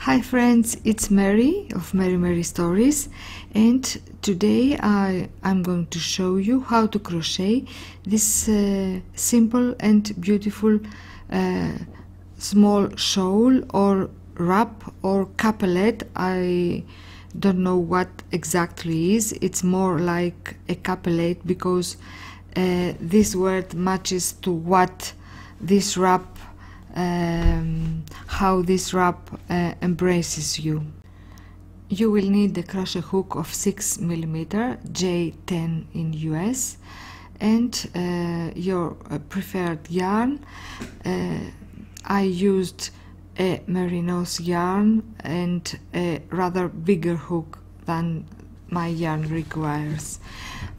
Hi friends, it's Mary of Mary Stories, and today I'm going to show you how to crochet this simple and beautiful small shawl or wrap or capelet. I don't know what exactly is. It's more like a capelet because this word matches to what this wrap how this wrap embraces you. You will need the crochet hook of 6mm J10 in US and your preferred yarn. I used a merino's yarn and a rather bigger hook than my yarn requires.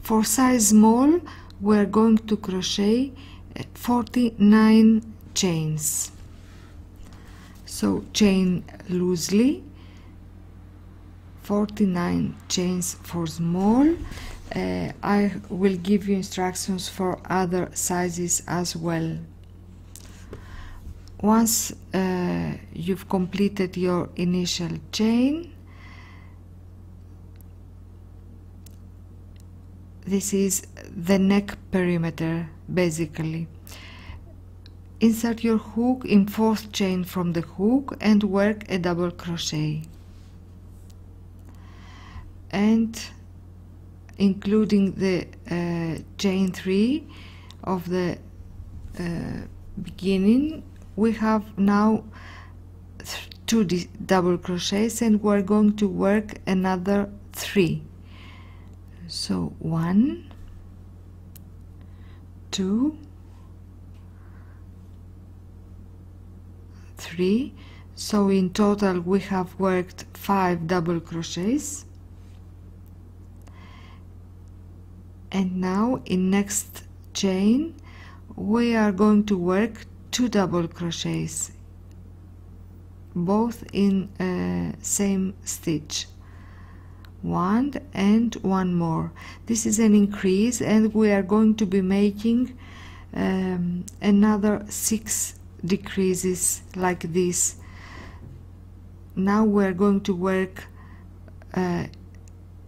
For size small, we're going to crochet 49 chains. So chain loosely, 49 chains for small. I will give you instructions for other sizes as well. Once you've completed your initial chain, this is the neck perimeter basically. Insert your hook in 4th chain from the hook and work a double crochet, and including the chain 3 of the beginning, we have now 2 double crochets and we're going to work another 3. So 1, 2, 3. So in total we have worked 5 double crochets, and now in next chain we are going to work 2 double crochets, both in same stitch, 1 and 1 more. This is an increase and we are going to be making another 6 decreases like this. Now we're going to work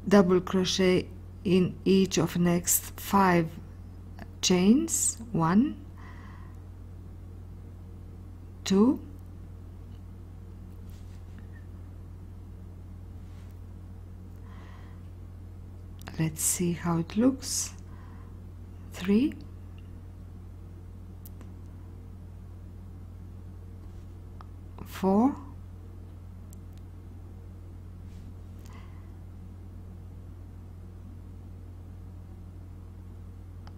double crochet in each of next 5 chains, 1, 2, 3, let's see how it looks, 3, 4,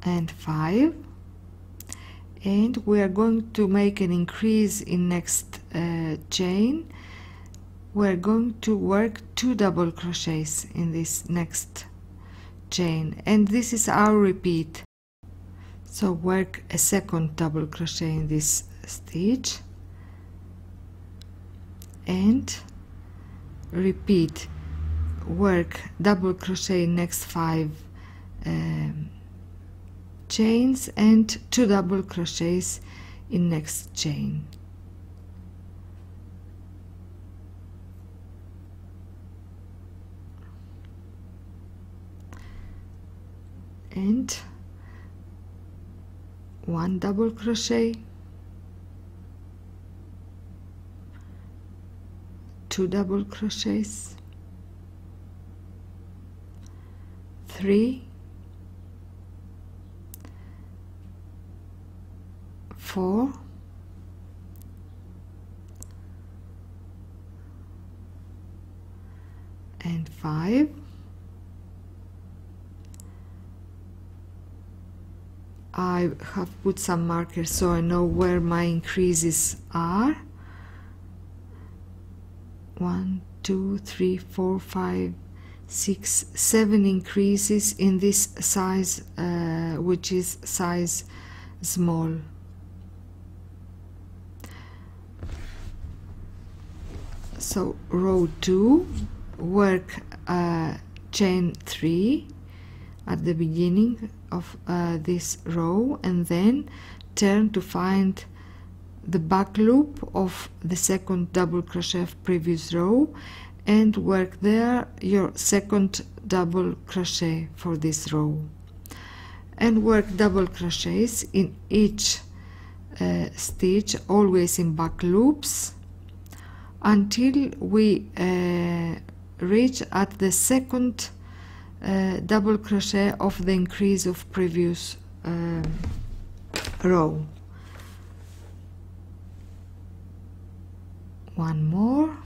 and 5, and we are going to make an increase in next chain. We're going to work 2 double crochets in this next chain, and this is our repeat. So work a second double crochet in this stitch and repeat, work double crochet in next 5 chains and 2 double crochets in next chain. And 1 double crochet, 2 double crochets, 3, 4, and 5. I have put some markers so I know where my increases are. 1, 2, 3, 4, 5, 6, 7 increases in this size, which is size small. So row 2, work chain 3 at the beginning of this row and then turn to find the back loop of the second double crochet of previous row and work there your second double crochet for this row, and work double crochets in each stitch, always in back loops, until we reach at the second double crochet of the increase of previous row. One more.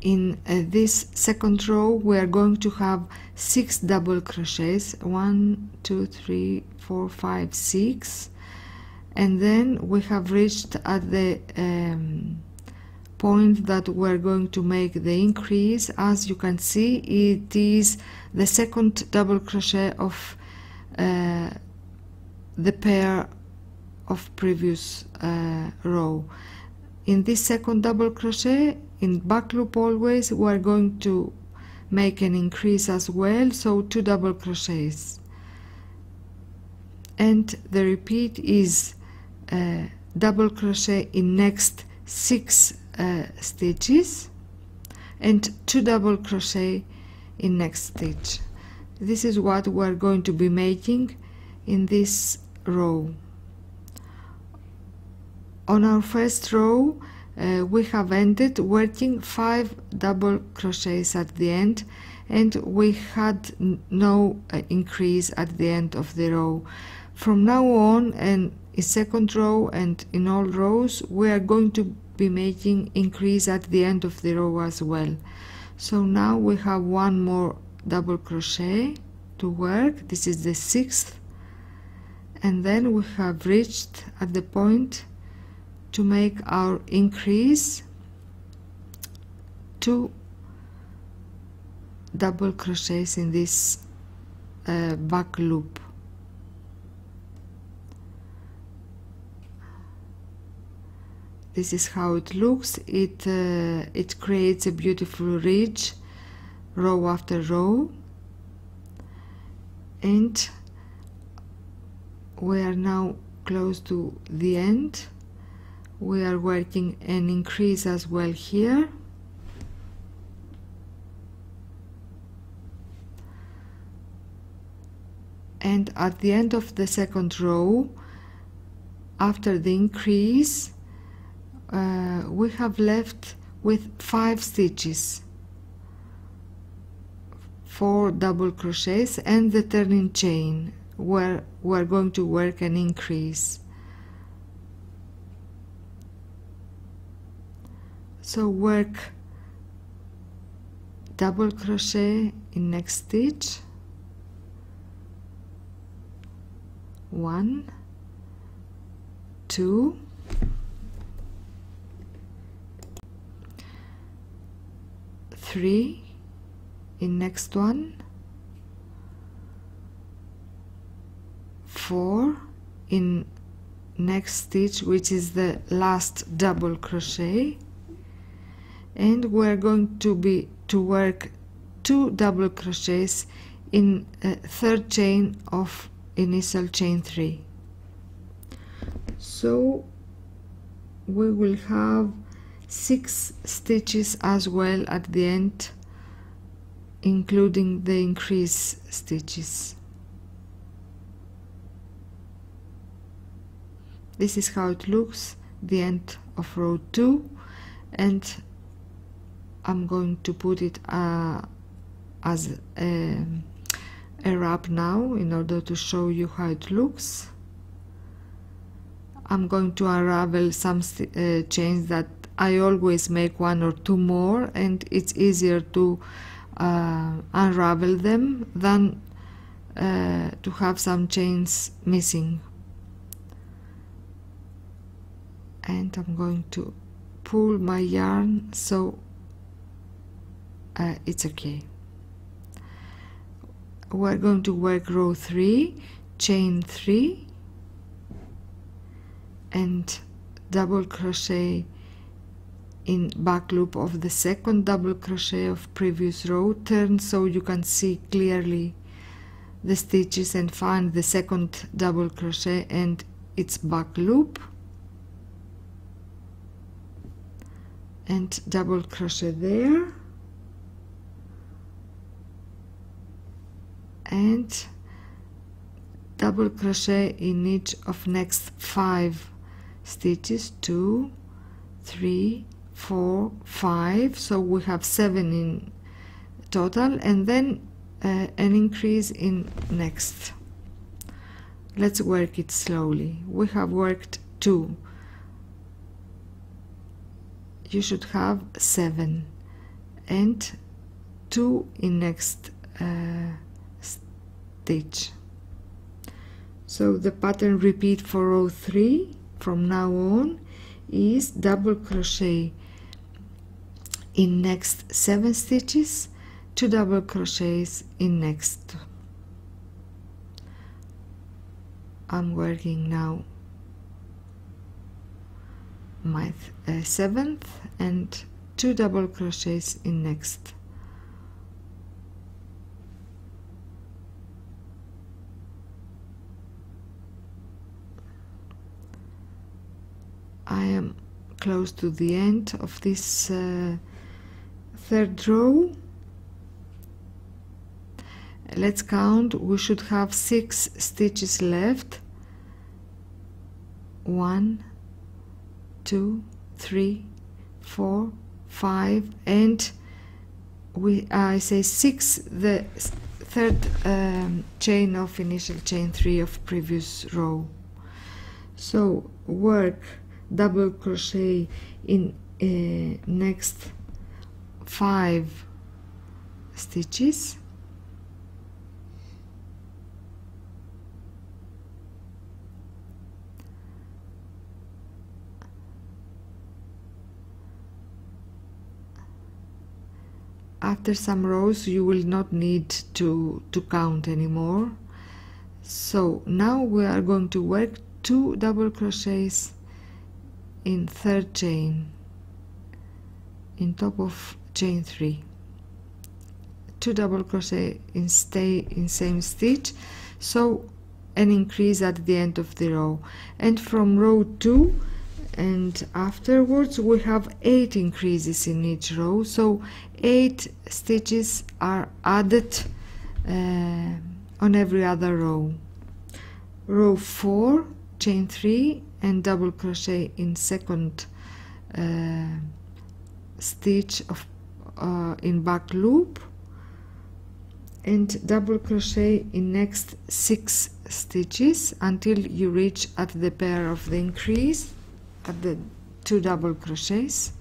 In this second row we are going to have 6 double crochets, 1 2 3 4 5 6, and then we have reached at the point that we're going to make the increase. As you can see, it is the second double crochet of the pair of previous row. In this second double crochet, in back loop always, we are going to make an increase as well, so 2 double crochets, and the repeat is double crochet in next 6 stitches and 2 double crochet in next stitch. This is what we are going to be making in this row. On our first row we have ended working 5 double crochets at the end, and we had no increase at the end of the row. From now on, and in second row and in all rows, we are going to be making increase at the end of the row as well. So now we have one more double crochet to work. This is the 6th, and then we have reached at the point to make our increase, 2 double crochets in this back loop. This is how it looks. It creates a beautiful ridge row after row, and we are now close to the end. We are working an increase as well here, and at the end of the second row, after the increase, we have left with 5 stitches, 4 double crochets and the turning chain, where we are going to work an increase. So work double crochet in next stitch, 1 2 3 in next one, 4 in next stitch, which is the last double crochet, and we're going to work 2 double crochets in third chain of initial chain 3. So we will have 6 stitches as well at the end, including the increase stitches. This is how it looks, the end of row 2, and I'm going to put it as a wrap now in order to show you how it looks. I'm going to unravel some chains that I always make 1 or 2 more, and it's easier to unravel them than to have some chains missing. And I'm going to pull my yarn so it's okay. We're going to work row 3, chain 3 and double crochet in back loop of the second double crochet of previous row. Turn so you can see clearly the stitches and find the second double crochet and its back loop, and double crochet there, and double crochet in each of next 5 stitches, 2, 3, 4, 5, so we have 7 in total, and then an increase in next. Let's work it slowly. We have worked 2. You should have 7 and 2 in next stitch. So the pattern repeat for row 3 from now on is double crochet in next 7 stitches, 2 double crochets in next. I'm working now my 7th and 2 double crochets in next. I am close to the end of this 3rd row. Let's count. We should have 6 stitches left. 1, 2, 3, 4, 5, and I say 6, the 3rd chain of initial chain 3 of previous row. So work double crochet in next 5 stitches, after some rows you will not need to count anymore. So now we are going to work 2 double crochets in 3rd chain in top of chain 3, 2 double crochet in same stitch, so an increase at the end of the row, and from row 2 and afterwards we have 8 increases in each row, so 8 stitches are added on every other row. Row 4, chain 3 and double crochet in 2nd stitch of in back loop, and double crochet in next 6 stitches until you reach at the pair of the increase at the 2 double crochets.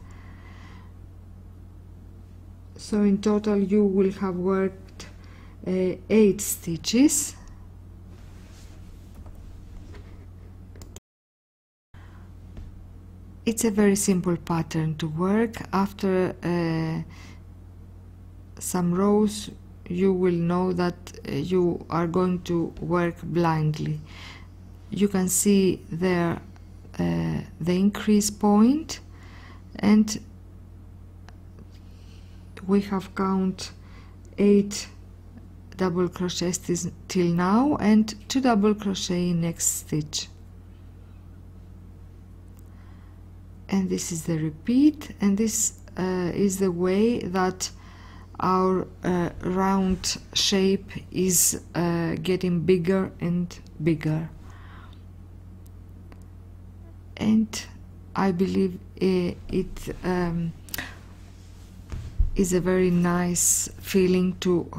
So in total you will have worked 8 stitches. It's a very simple pattern to work. After some rows you will know that you are going to work blindly. You can see there the increase point, and we have count 8 double crochets till now and 2 double crochet in next stitch. And this is the repeat, and this is the way that our round shape is getting bigger and bigger. And I believe it is a very nice feeling to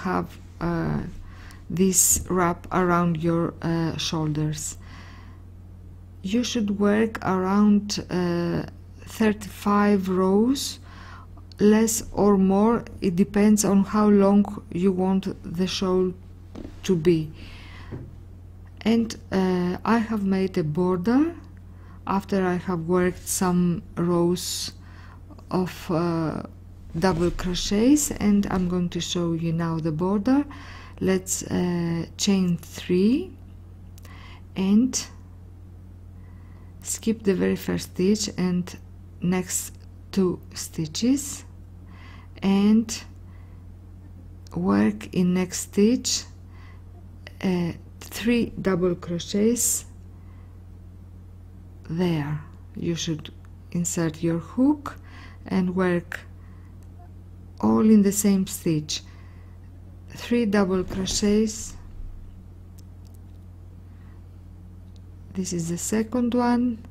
have this wrap around your shoulders. You should work around 35 rows, less or more. It depends on how long you want the shawl to be. And I have made a border after I have worked some rows of double crochets, and I'm going to show you now the border. Let's chain 3 and skip the very first stitch and next 2 stitches, and work in next stitch 3 double crochets there. You should insert your hook and work all in the same stitch. 3 double crochets. This is the second one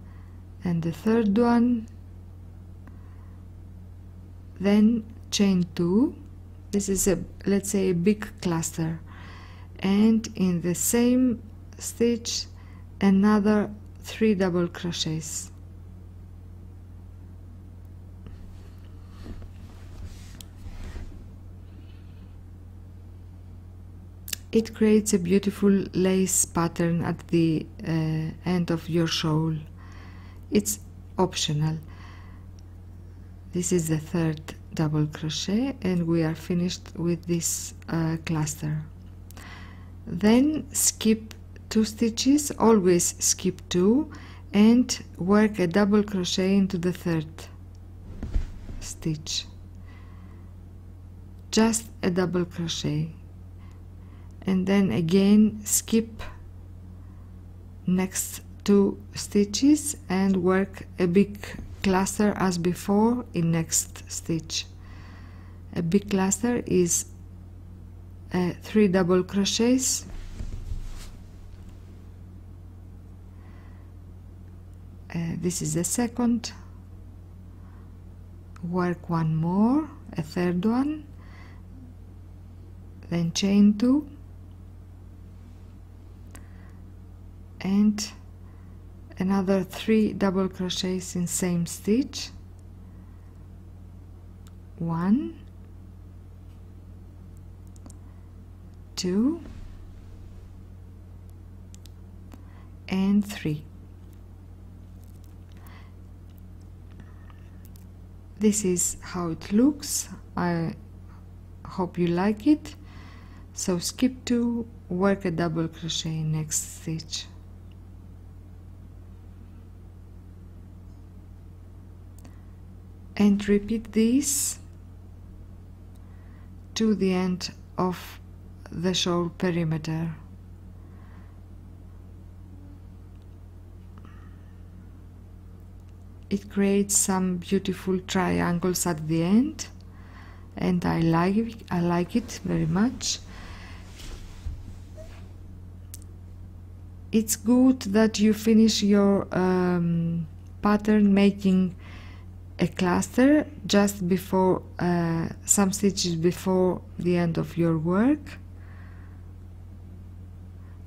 and the third one. Then chain 2. This is a, let's say, a big cluster, and in the same stitch another 3 double crochets. It creates a beautiful lace pattern at the end of your shawl. It's optional. This is the third double crochet and we are finished with this cluster. Then skip 2 stitches, always skip 2, and work a double crochet into the third stitch. Just a double crochet, and then again skip next 2 stitches and work a big cluster as before in next stitch. A big cluster is 3 double crochets, this is the second, work 1 more, a third one, then chain 2 and another 3 double crochets in same stitch, 1, 2 and 3. This is how it looks. I hope you like it. So skip 2, work a double crochet in next stitch. And repeat this to the end of the shawl perimeter. It creates some beautiful triangles at the end, and I like it very much. It's good that you finish your pattern making a cluster just before some stitches before the end of your work.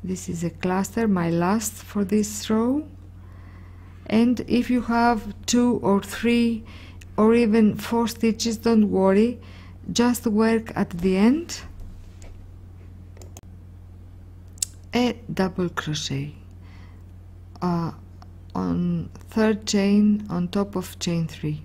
This is a cluster, my last for this row. And if you have 2 or 3 or even 4 stitches, don't worry, just work at the end a double crochet on third chain on top of chain 3.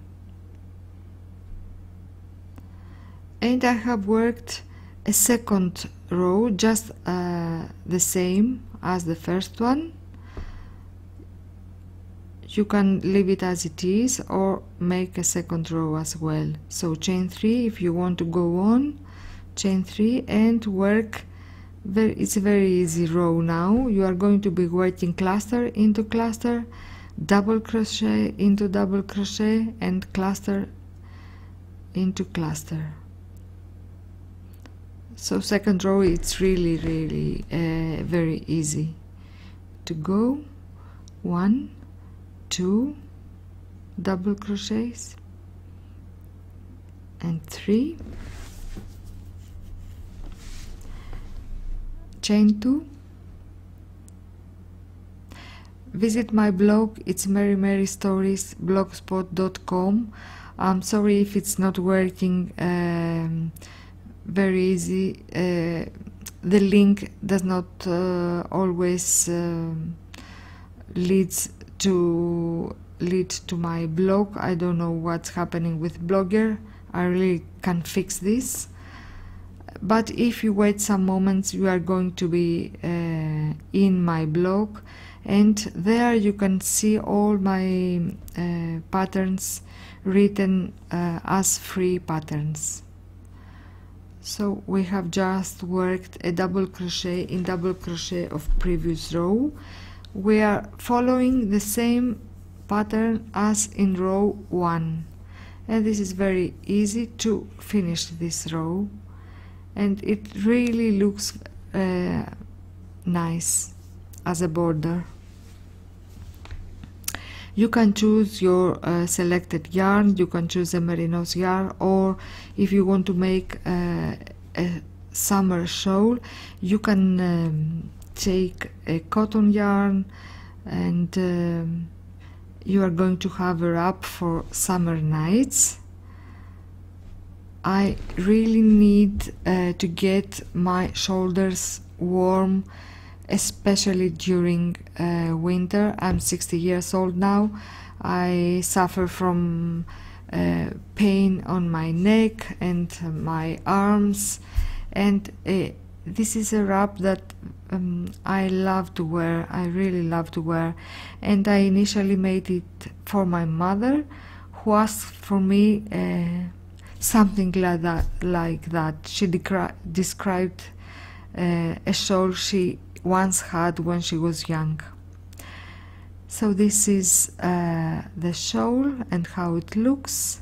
And I have worked a second row just the same as the first one. You can leave it as it is or make a second row as well. So chain 3 if you want to go on, chain 3 and work. It's a very easy row now. You are going to be working cluster into cluster, double crochet into double crochet and cluster into cluster. So second row it's really very easy to go. 1, 2 double crochets and 3, chain 2. Visit my blog, it's Merry Merry Stories blogspot.com. I'm sorry if it's not working very easy. The link does not always lead to my blog. I don't know what's happening with Blogger. I really can't fix this. But if you wait some moments, you are going to be in my blog, and there you can see all my patterns written as free patterns. So we have just worked a double crochet in double crochet of previous row. We are following the same pattern as in row 1, and this is very easy to finish this row, and it really looks nice as a border. You can choose your selected yarn, you can choose a merino's yarn, or if you want to make a summer shawl, you can take a cotton yarn, and you are going to have a wrap for summer nights. I really need to get my shoulders warm, especially during winter. I'm 60 years old now. I suffer from pain on my neck and my arms, and this is a wrap that I love to wear. I really love to wear, and I initially made it for my mother, who asked for me something like that. She described a shawl she once had when she was young. So this is the shawl and how it looks.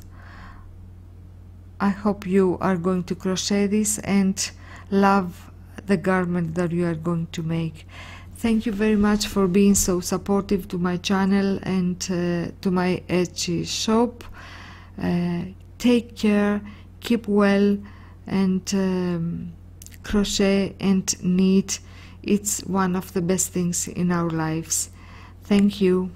I hope you are going to crochet this and love the garment that you are going to make. Thank you very much for being so supportive to my channel and to my Etsy shop. Take care, keep well, and crochet and knit. It's one of the best things in our lives. Thank you.